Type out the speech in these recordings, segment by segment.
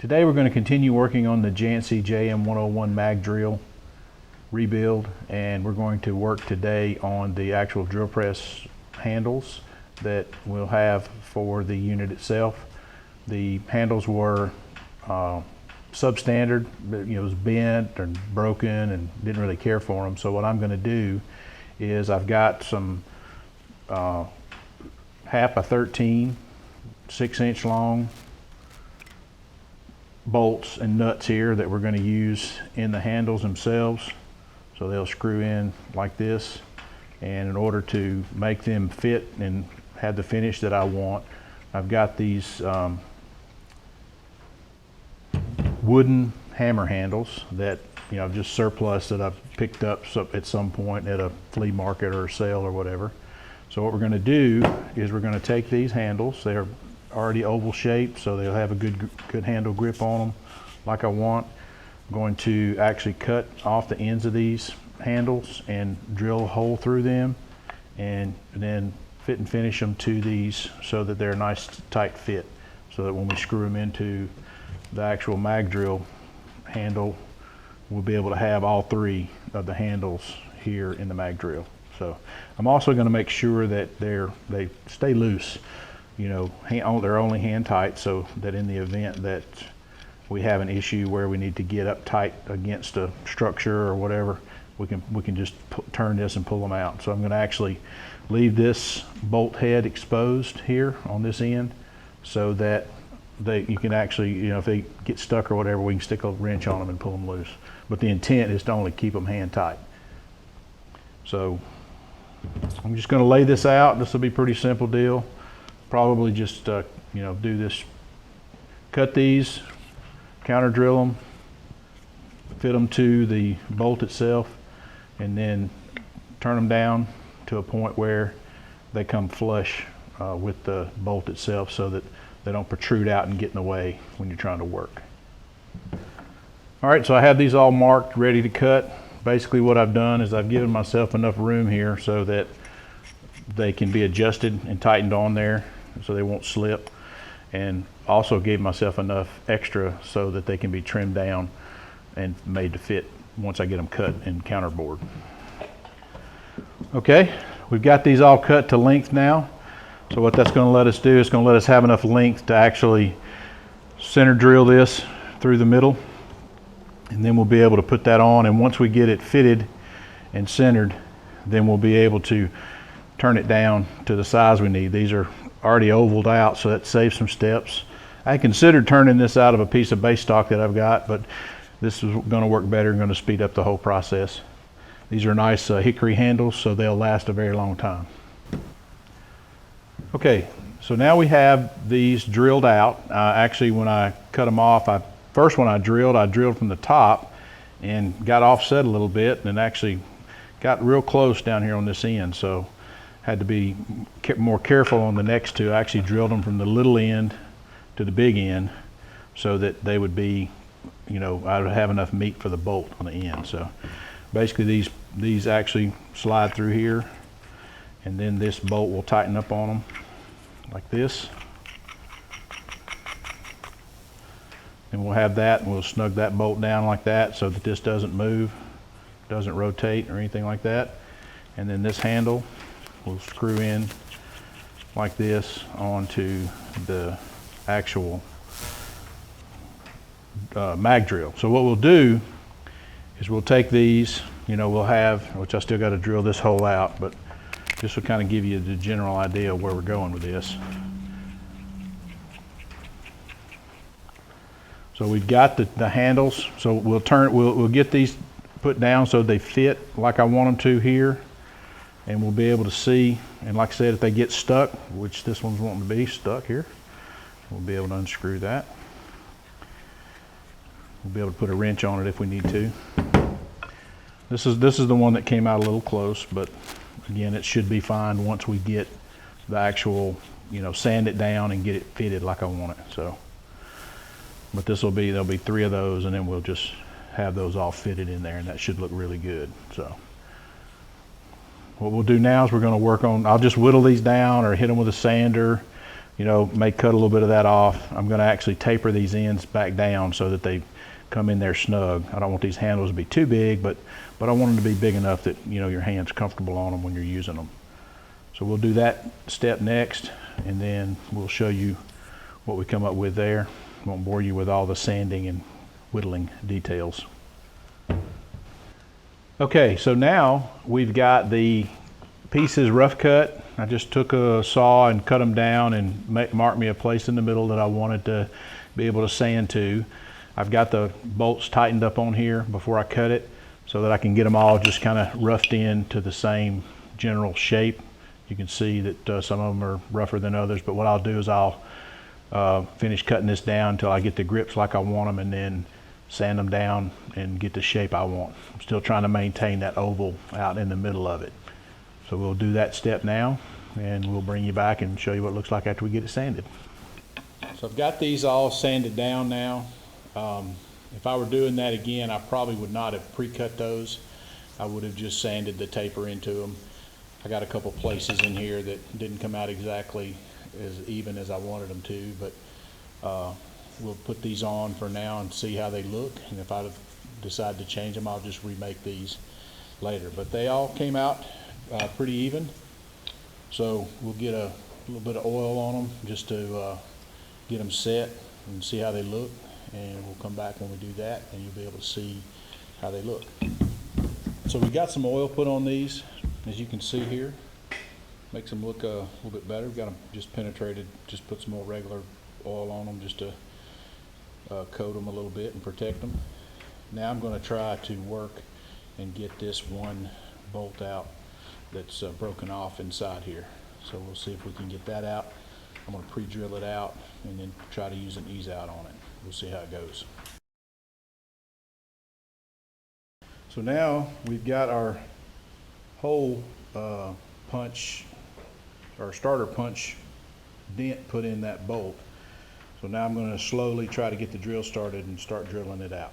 Today we're going to continue working on the Jancy JM101 mag drill rebuild, and we're going to work today on the actual drill press handles that we'll have for the unit itself. The handles were substandard, but it was bent and broken and didn't really care for them. So what I'm going to do is I've got some half by 13, 6-inch long bolts and nuts here that we're going to use in the handles themselves. So they'll screw in like this, and in order to make them fit and have the finish that I want, I've got these wooden hammer handles that I've just surplus that I've picked up at some point at a flea market or a sale or whatever. So what we're going to do is we're going to take these handles. They're already oval shaped, so they'll have a good handle grip on them like I want. I'm going to actually cut off the ends of these handles and drill a hole through them, and then fit and finish them to these so that they're a nice tight fit, so that when we screw them into the actual mag drill handle, we'll be able to have all three of the handles here in the mag drill. So I'm also going to make sure that they stay loose. They're only hand tight, so that in the event that we have an issue where we need to get up tight against a structure or whatever, we can just turn this and pull them out. So I'm going to actually leave this bolt head exposed here on this end, so that you can actually, if they get stuck or whatever, we can stick a wrench on them and pull them loose. But the intent is to only keep them hand tight. So I'm just going to lay this out. This will be a pretty simple deal. Probably just do this, cut these, counter drill them, fit them to the bolt itself, and then turn them down to a point where they come flush with the bolt itself, so that they don't protrude out and get in the way when you're trying to work. All right, so I have these all marked, ready to cut. Basically what I've done is I've given myself enough room here so that they can be adjusted and tightened on there so they won't slip, and also gave myself enough extra so that they can be trimmed down and made to fit once I get them cut and counterbored. Okay, we've got these all cut to length now. So what that's going to let us do is going to let us have enough length to actually center drill this through the middle, and then we'll be able to put that on. And once we get it fitted and centered, then we'll be able to turn it down to the size we need. These are already ovaled out, so that saves some steps. I considered turning this out of a piece of base stock that I've got, but this is going to work better and going to speed up the whole process. These are nice hickory handles, so they'll last a very long time. Okay, so now we have these drilled out. Actually, when I cut them off, first when I drilled from the top and got offset a little bit, and actually got real close down here on this end, so had to be more careful on the next two. I actually drilled them from the little end to the big end, so that they would be, I would have enough meat for the bolt on the end. So basically these actually slide through here, and then this bolt will tighten up on them like this. And we'll have that, and we'll snug that bolt down like that so that this doesn't move, doesn't rotate or anything like that. And then this handle will screw in like this onto the actual mag drill. So what we'll do is we'll take these, we'll have, which I still got to drill this hole out, but this will kind of give you the general idea of where we're going with this. So we've got the handles, so we'll get these put down so they fit like I want them to here, and we'll be able to see. And like I said, if they get stuck, which this one's wanting to be stuck here, we'll be able to unscrew that. We'll be able to put a wrench on it if we need to. This is the one that came out a little close, but again, it should be fine once we get the actual, sand it down and get it fitted like I want it. So, but there'll be 3 of those, and then we'll just have those all fitted in there, and that should look really good. So what we'll do now is we're going to work on, I'll just whittle these down or hit them with a sander you know, may cut a little bit of that off. I'm going to actually taper these ends back down so that they come in there snug. I don't want these handles to be too big, but I want them to be big enough that, you know, your hand's comfortable on them when you're using them. So we'll do that step next, and then we'll show you what we come up with there. Won't bore you with all the sanding and whittling details. Okay, so now we've got the pieces rough cut. I just took a saw and cut them down and marked me a place in the middle that I wanted to be able to sand to. I've got the bolts tightened up on here before I cut it so that I can get them all just kind of roughed in to the same general shape. You can see that some of them are rougher than others, but what I'll do is I'll finish cutting this down until I get the grips like I want them, and then sand them down and get the shape I want. I'm still trying to maintain that oval out in the middle of it. So we'll do that step now, and we'll bring you back and show you what it looks like after we get it sanded. So I've got these all sanded down now. If I were doing that again, I probably would not have pre-cut those. I would have just sanded the taper into them. I got a couple places in here that didn't come out exactly as even as I wanted them to, but we'll put these on for now and see how they look, and if I decide to change them, I'll just remake these later. But they all came out pretty even, so we'll get a little bit of oil on them just to get them set and see how they look, and we'll come back when we do that and you'll be able to see how they look. So we got some oil put on these, as you can see here. Makes them look a little bit better. We've got them just penetrated, just put some more regular oil on them just to coat them a little bit and protect them. Now I'm going to try to work and get this one bolt out that's broken off inside here. So we'll see if we can get that out. I'm going to pre-drill it out and then try to use an ease out on it. We'll see how it goes. So now we've got our hole punch, or starter punch dent put in that bolt. So now I'm going to slowly try to get the drill started and start drilling it out.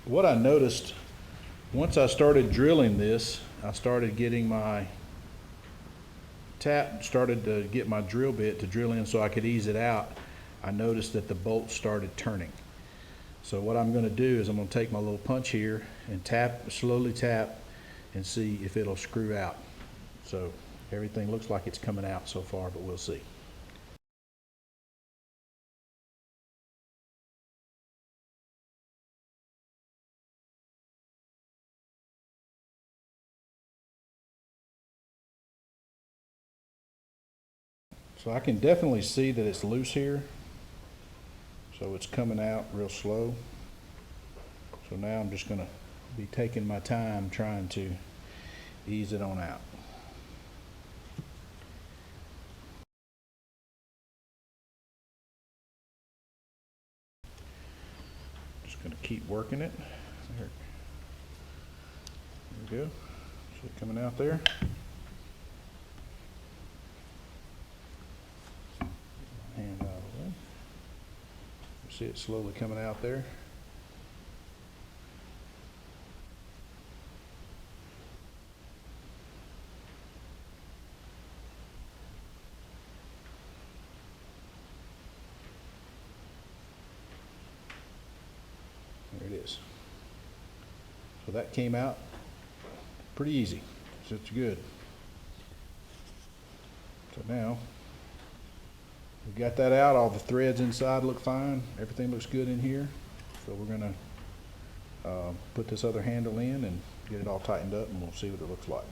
What I noticed, once I started drilling this, I started getting my tap, started to get my drill bit to drill in so I could ease it out. I noticed that the bolt started turning. So what I'm going to do is I'm going to take my little punch here and tap, slowly tap, and see if it'll screw out. So everything looks like it's coming out so far, but we'll see. So I can definitely see that it's loose here. So it's coming out real slow. So now I'm just going to be taking my time trying to ease it on out. Just going to keep working it. There we go. See it coming out there. Hand out of the way. See it slowly coming out there. There it is. So that came out pretty easy. So it's good. So now we got that out. All the threads inside look fine. Everything looks good in here. So we're going to put this other handle in and get it all tightened up, and we'll see what it looks like.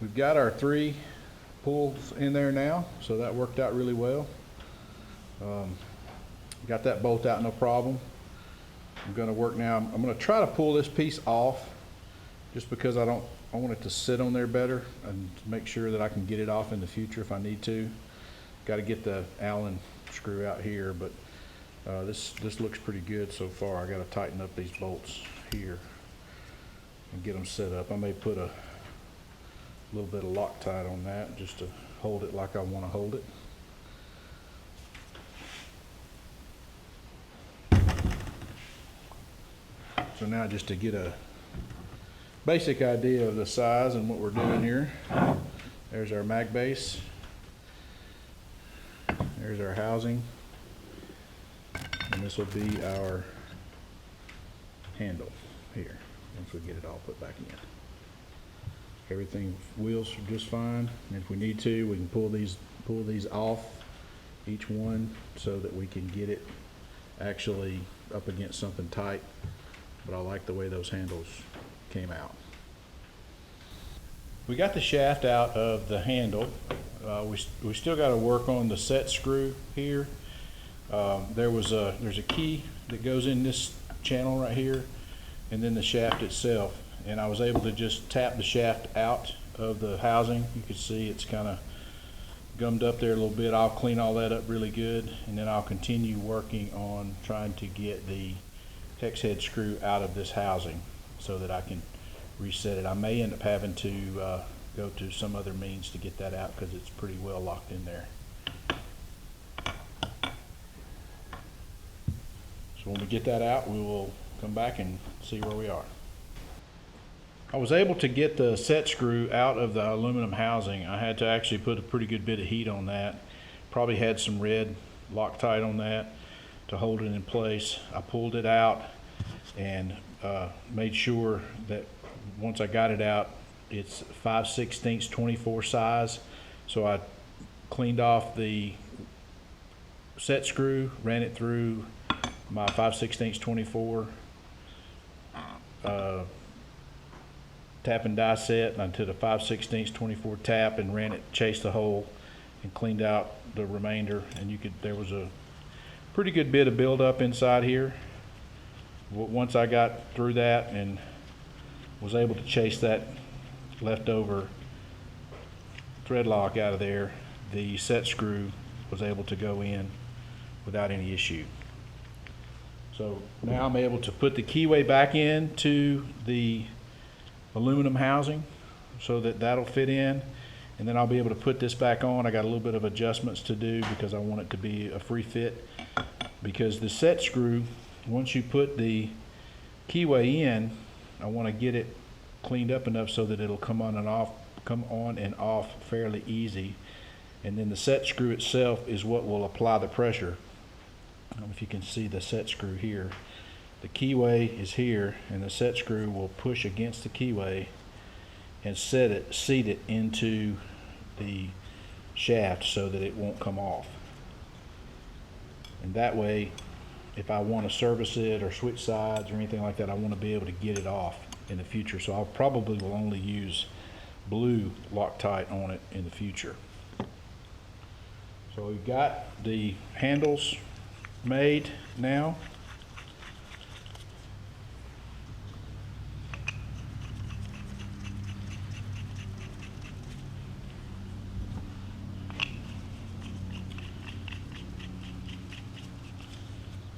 We've got our 3 pulls in there now, so that worked out really well. Got that bolt out no problem. I'm going to work now. I'm going to try to pull this piece off just because I want it to sit on there better and make sure that I can get it off in the future if I need to. Got to get the Allen screw out here, but This looks pretty good so far. I got to tighten up these bolts here and get them set up. I may put a little bit of Loctite on that just to hold it like I want to hold it. So now just to get a basic idea of the size and what we're doing here, there's our mag base, there's our housing, and this will be our handle here once we get it all put back in. Everything wheels are just fine, and if we need to, we can pull these off, each one, so that we can get it actually up against something tight. But I like the way those handles came out. We got the shaft out of the handle. We still got to work on the set screw here. There's a key that goes in this channel right here, and then the shaft itself. And I was able to just tap the shaft out of the housing. You can see it's kind of gummed up there a little bit. I'll clean all that up really good, and then I'll continue working on trying to get the hex head screw out of this housing so that I can reset it. I may end up having to go to some other means to get that out because it's pretty well locked in there. So when we get that out, we will come back and see where we are. I was able to get the set screw out of the aluminum housing. I had to actually put a pretty good bit of heat on that. Probably had some red Loctite on that to hold it in place. I pulled it out and made sure that once I got it out, it's 5/16 24 size. So I cleaned off the set screw, ran it through my 5/16 24 tap and die set, and I did a 5/16 24 tap and ran it, chased the hole, and cleaned out the remainder. And there was a pretty good bit of buildup inside here. Once I got through that and was able to chase that leftover thread lock out of there, the set screw was able to go in without any issue. So now I'm able to put the keyway back into the aluminum housing so that that'll fit in, and then I'll be able to put this back on. I got a little bit of adjustments to do because I want it to be a free fit, because the set screw, once you put the keyway in, I want to get it cleaned up enough so that it'll come on and off fairly easy, and then the set screw itself is what will apply the pressure. I don't know if you can see the set screw here. The keyway is here, and the set screw will push against the keyway and seat it into the shaft so that it won't come off. And that way, if I want to service it or switch sides or anything like that, I want to be able to get it off in the future. So I probably will only use blue Loctite on it in the future. So we've got the handles made now.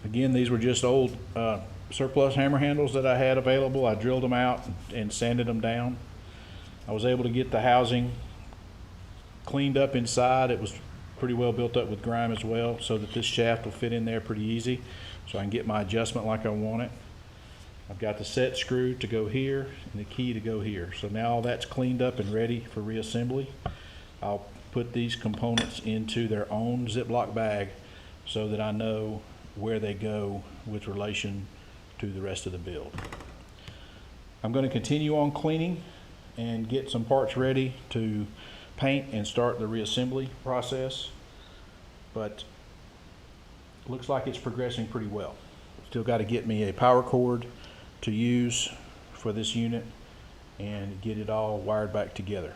Again, these were just old surplus hammer handles that I had available. I drilled them out and sanded them down. I was able to get the housing cleaned up inside. It was pretty well built up with grime as well, so that this shaft will fit in there pretty easy, so I can get my adjustment like I want it. I've got the set screw to go here and the key to go here. So now all that's cleaned up and ready for reassembly. I'll put these components into their own Ziploc bag so that I know where they go with relation to the rest of the build. I'm going to continue on cleaning and get some parts ready to paint and start the reassembly process, but looks like it's progressing pretty well. Still got to get me a power cord to use for this unit and get it all wired back together.